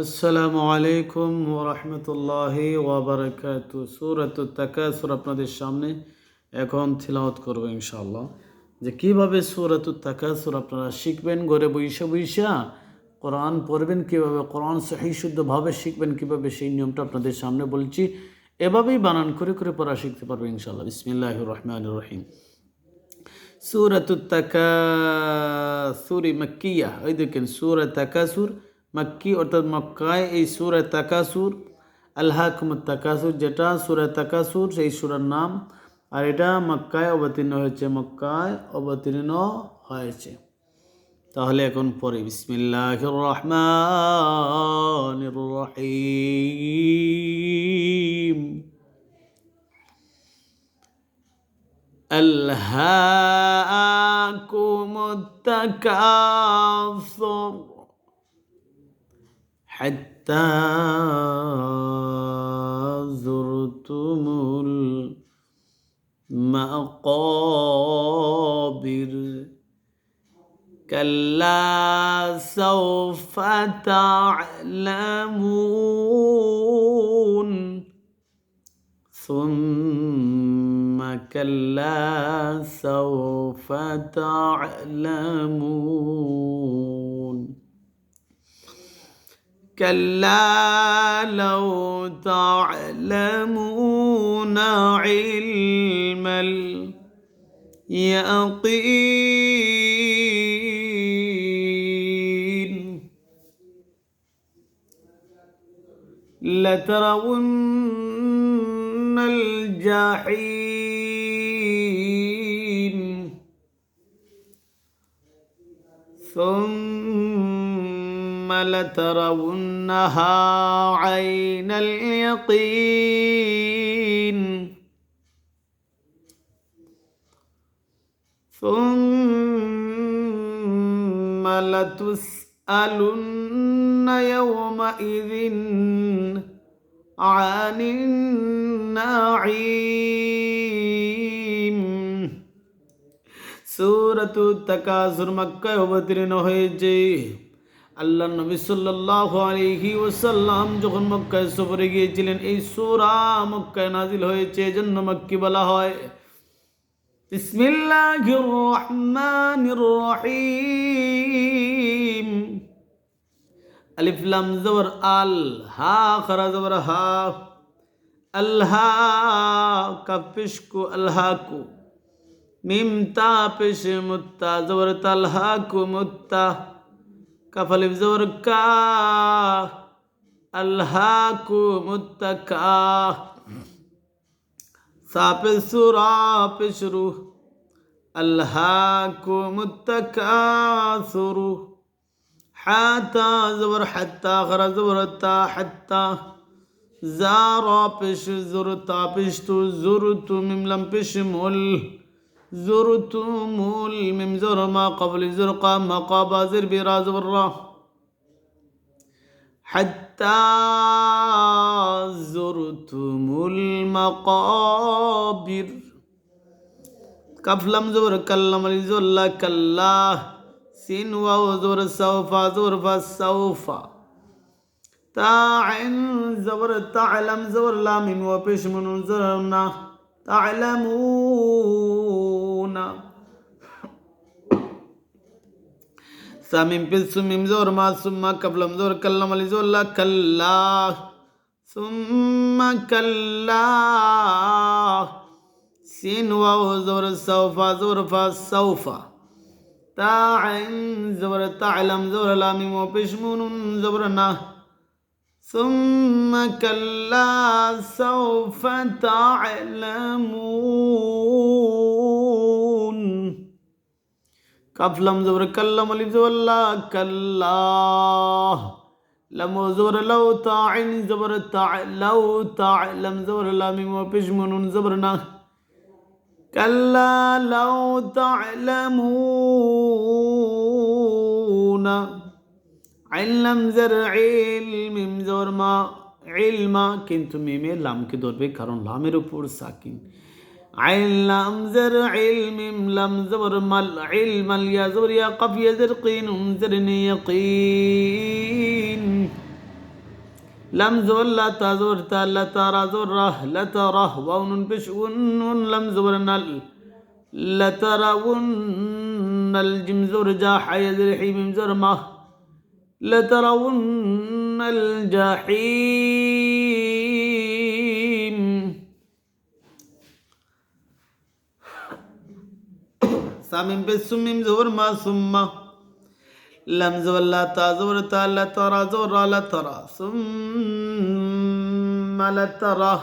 আসসালামু আলাইকুম ওরহমতুল্লাহি ওয়াবারাকাতু। সূরাতুত তাকাসুর আপনাদের সামনে এখন তিলাওয়াত করব ইনশাআল্লাহ। যে কিভাবে সূরাতুত তাকাসুর আপনারা শিখবেন, ঘরে বইসা বইসা কোরআন পড়বেন, কিভাবে কোরআন সহিহ শুদ্ধভাবে শিখবেন, কিভাবে সেই নিয়মটা আপনাদের সামনে বলছি। এভাবেই বানান করে করে পড়া শিখতে পারবেন ইনশাআল্লাহ। বিসমিল্লাহির রহমানির রহিম। সূরাতুত তাকাসুর মাক্কিয়া। এই দেখেন সূরা তাকাসুর মাক্কি, অর্থাৎ মক্কায় এই সূরা তাকাসুর। আলহাকুমুত তাকাসুর যেটা সূরা তাকাসুর সেই সূরার নাম, আর এটা মক্কায় অবতীর্ণ হয়েছে, মক্কায় অবতীর্ণ হয়েছে। তাহলে এখন পরে বিসমিল্লাহির রহমানির রহিম। ألهاكم التكاثر حتى زرتم المقابر كلا سوف تعلمون ثم كلا سوف تعلمون كلا لو تعلمون علم اليقين لترون الجحيم ثم لترونها عين اليقين ثم لتسألن يومئذ عن النعيم। সূরাতুত তাকাসুর মক্কায় অবতীর্ণ হয়েছে। আল্লাহ নবী সাল্লাল্লাহু আলাইহি ওয়াসাল্লাম যখন মক্কায় সফরে গিয়েছিলেন, এই সূরা মক্কায় নাজিল হয়েছে, এজন্য মক্কি বলা হয়। বিসমিল্লাহির রহমানির রহিম। আলিফ লাম জবর আল, হা খারা জবর হা, আল্হা কাফ পেশ কু আলহাকু, মিম তা পেশ মুত্তা জবর তালহাকু মুত্তা, কাফ আলিফ জবর কা, আলহাকু মুত্তাকা, সা পেশ সু রা পেশ রু, আলহাকু মুত্তাকাসুরু, حتى زبر حتى خرا زبر تا حتى زارا پیش زرتا پیش تو زرتو مم لم پیش مل زرتو مل مم زر ما قبل زرقا ما قابا زر برا زبر را حتى زرتم المقابر كف لم زبر كلم زلا كلا سين واو زبر سوف زبر فسوف تا عين زبر تعلم زبر لام وبش من زرنا تعلمون سامين بس ميم زور ما ثم قبلم زور كلم زور لا كلا ثم كلا سين واو زبر سوف زبر فسوف تا عين زبر تعلم زبر لام وبش من زبرنا ثم كلا سوف تعلمون كاف لم زبر كلم الف زبر لا كلا لم زبر لو تعين زبر تع لو تعلم زبر لام وبش من زبرنا كلا لو تعلمون علم زر علم زر ما علما কিন্তু মিমে লামকে ধরবে, কারণ লামের উপর সাকিন। علم زر علم لم زبر مل علم يا زبر يا قف يا زر قين زرني يقين লাম জবর লা তা জবর তা লা তারা জবর রাহ লা তারাহ ওয়াও নুন পেশ উন নুন লাম জবর নাল লা তারাউন্নাল জিম জবর জা হায়া জের হি মিম জবর মা লা তারাউন্নাল জাহিম সামিম পেশ সুম মিম জবর মা সুম্মা লাম জবর লা তা জবর তা লা তারা জবর রা লা তারা সুম্মা লা তারা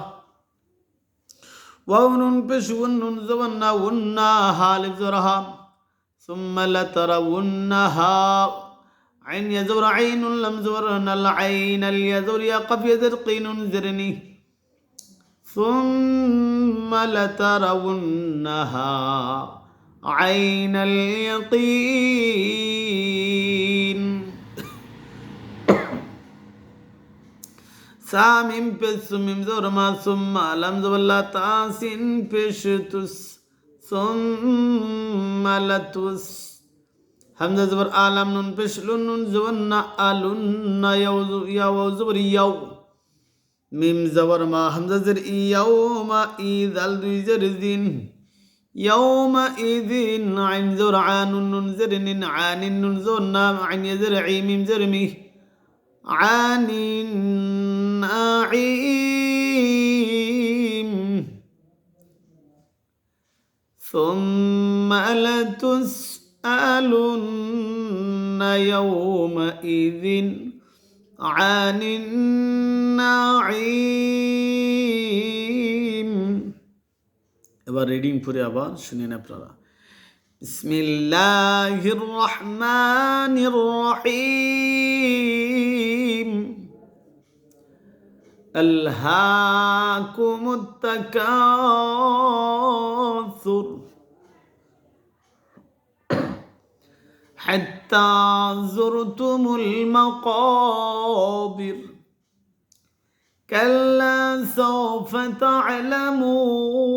ওয়াও নুন পেশ উন নুন জবর না উন্না হা লিফ জবর হা সুম্মা লা তারাউন্নাহা আইন ইয়া জবর আইনুন লাম জবর নাল আইন আল ইয়া জবর ইয়া কাফ ইয়া জের কিনুন জেরনি সুম্মা লা তারাউন্নাহা عين اليقين سامم پس مم زور ما ثم لم زبر لا تاسين پش تس ثم لتس حمزة زبر آلم نون پش لن نون زبر نا آلن يا واو زبر يو ميم زبر ما حمزة زر يوم إذا زر زين يومئذ عين زر عان نون زر نن عان نون زر نام عين يزر عيم زر مي عان نعيم ثم لتسألن يومئذ عن النعيم এবার রিডিং পড়ে আবার শুনেন আপনারা বিসমিল্লাহির রহমানির রহিম আলহাকুমুত তাকাসুর হাত্তা যুরতুমুল মাকাবির كلا سوف تعلمون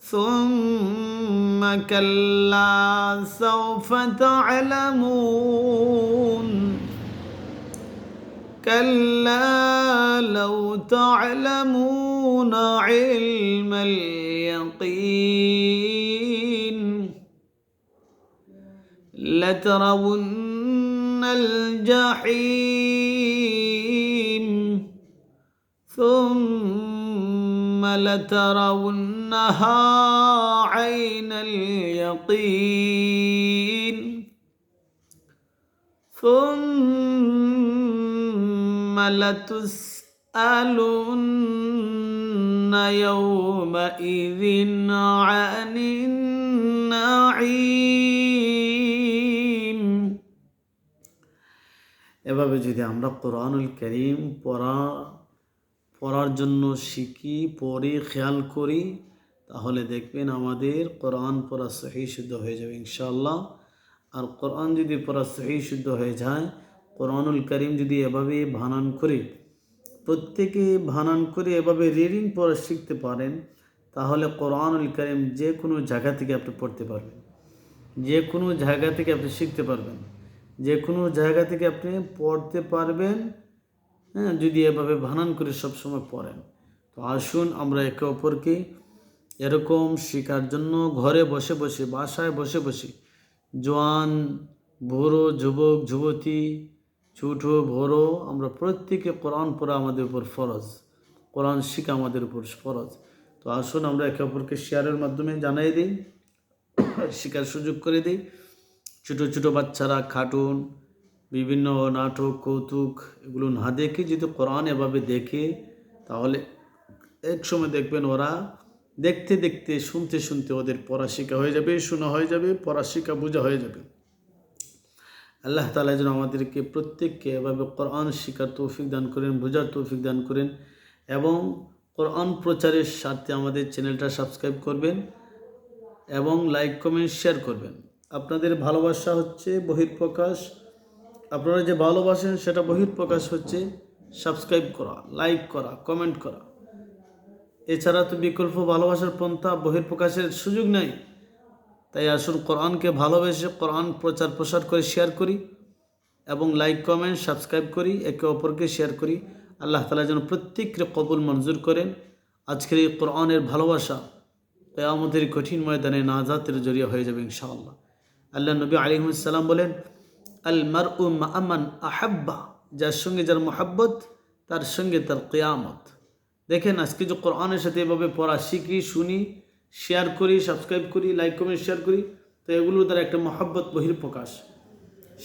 ثم كلا سوف تعلمون كلا لو تعلمون علم اليقين لترون الجحيم ثم لترونها عين اليقين ثم لتسألن يومئذ عن النعيم এভাবে যদি আমরা কোরআনুল কারীম পড়ার জন্য শিখি পড়ি খেয়াল করি তাহলে দেখবেন আমাদের কোরআন পড়া সহি শুদ্ধ হয়ে যাবে ইনশাআল্লাহ। আর কোরআন যদি পড়া সহি শুদ্ধ হয়ে যায়, কোরআনুল কারীম যদি এভাবে বানান করে প্রত্যেকে বানান করে এভাবে রিডিং পড়া শিখতে পারেন তাহলে কোরআনুল কারীম যে কোনো জায়গা থেকে আপনি পড়তে পারবেন, যে কোনো জায়গা থেকে আপনি শিখতে পারবেন, যে কোনো জায়গা থেকে আপনি পড়তে পারবেন, হ্যাঁ, যদি এভাবে বানান করে সবসময় পড়েন। তো আসুন আমরা একে অপরকে এরকম শেখার জন্য ঘরে বসে বসে, বাসায় বসে বসে, জোয়ান বুড়ো, যুবক যুবতী, ছোটো বড়ো, আমরা প্রত্যেকে কোরআন পড়া আমাদের উপর ফরজ, কোরআন শিখা আমাদের উপর ফরজ। তো আসুন আমরা একে অপরকে শেয়ারের মাধ্যমে জানাই দিই, শেখার সুযোগ করে দিই। ছোটো ছোটো বাচ্চারা কার্টুন, বিভিন্ন নাটক, কৌতুক এগুলো না দেখে যদি কোরআন এভাবে দেখে তাহলে এক সময় দেখবেন ওরা দেখতে দেখতে, শুনতে শুনতে ওদের পড়া শেখা হয়ে যাবে, শোনা হয়ে যাবে, পড়া শেখা বোঝা হয়ে যাবে। আল্লাহ তাআলা যেন আমাদেরকে প্রত্যেককে এভাবে কোরআন শেখার তৌফিক দান করেন, বোঝার তৌফিক দান করেন এবং কোরআন প্রচারের স্বার্থে আমাদের চ্যানেলটা সাবস্ক্রাইব করবেন এবং লাইক কমেন্ট শেয়ার করবেন। আপনাদের ভালোবাসা হচ্ছে বহিঃপ্রকাশ, আপনারা যে ভালোবাসেন সেটা বহিঃপ্রকাশ হচ্ছে সাবস্ক্রাইব করা, লাইক করা, কমেন্ট করা। এছাড়া তো বিকল্প ভালোবাসার পন্থা বহিঃপ্রকাশের সুযোগ নেই। তাই আসুন কোরআনকে ভালোবেসে কোরআন প্রচার প্রসার করে শেয়ার করি এবং লাইক কমেন্ট সাবস্ক্রাইব করি, একে অপরকে শেয়ার করি। আল্লাহ তাআলা যেন প্রত্যেককে কবুল মঞ্জুর করেন। আজকের এই কোরআনের ভালোবাসা কিয়ামতের কঠিন ময়দানে নাজাতের জরিয়া হয়ে যাবে ইনশাআল্লাহ। আল্লাহ নবী আলাইহিস সালাম বলেন, আল মারউ মা মান আহাব্বা, যার সঙ্গে যার মোহাব্বত তার সঙ্গে তার কিয়ামত। দেখেন আজকে যে কোরআনের সাথে এভাবে পড়া শিখি, শুনি, শেয়ার করি, সাবস্ক্রাইব করি, লাইক কমেন্ট শেয়ার করি, তো এগুলোর দ্বারা একটা মহাব্বত বহির্প্রকাশ।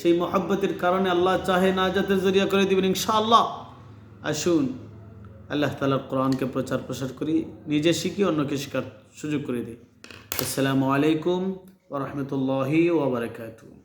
সেই মহাব্বতের কারণে আল্লাহ চাহে নাজাতের জরিয়া করে দিবেন ইনশাআল্লাহ। আসুন আল্লাহ তাআলার কোরআনকে প্রচার প্রসার করি, নিজে শিখি, অন্যকে শেখার সুযোগ করে দিই। আসসালামু আলাইকুম ওয়া রাহমাতুল্লাহি ওয়া বারাকাতুহু।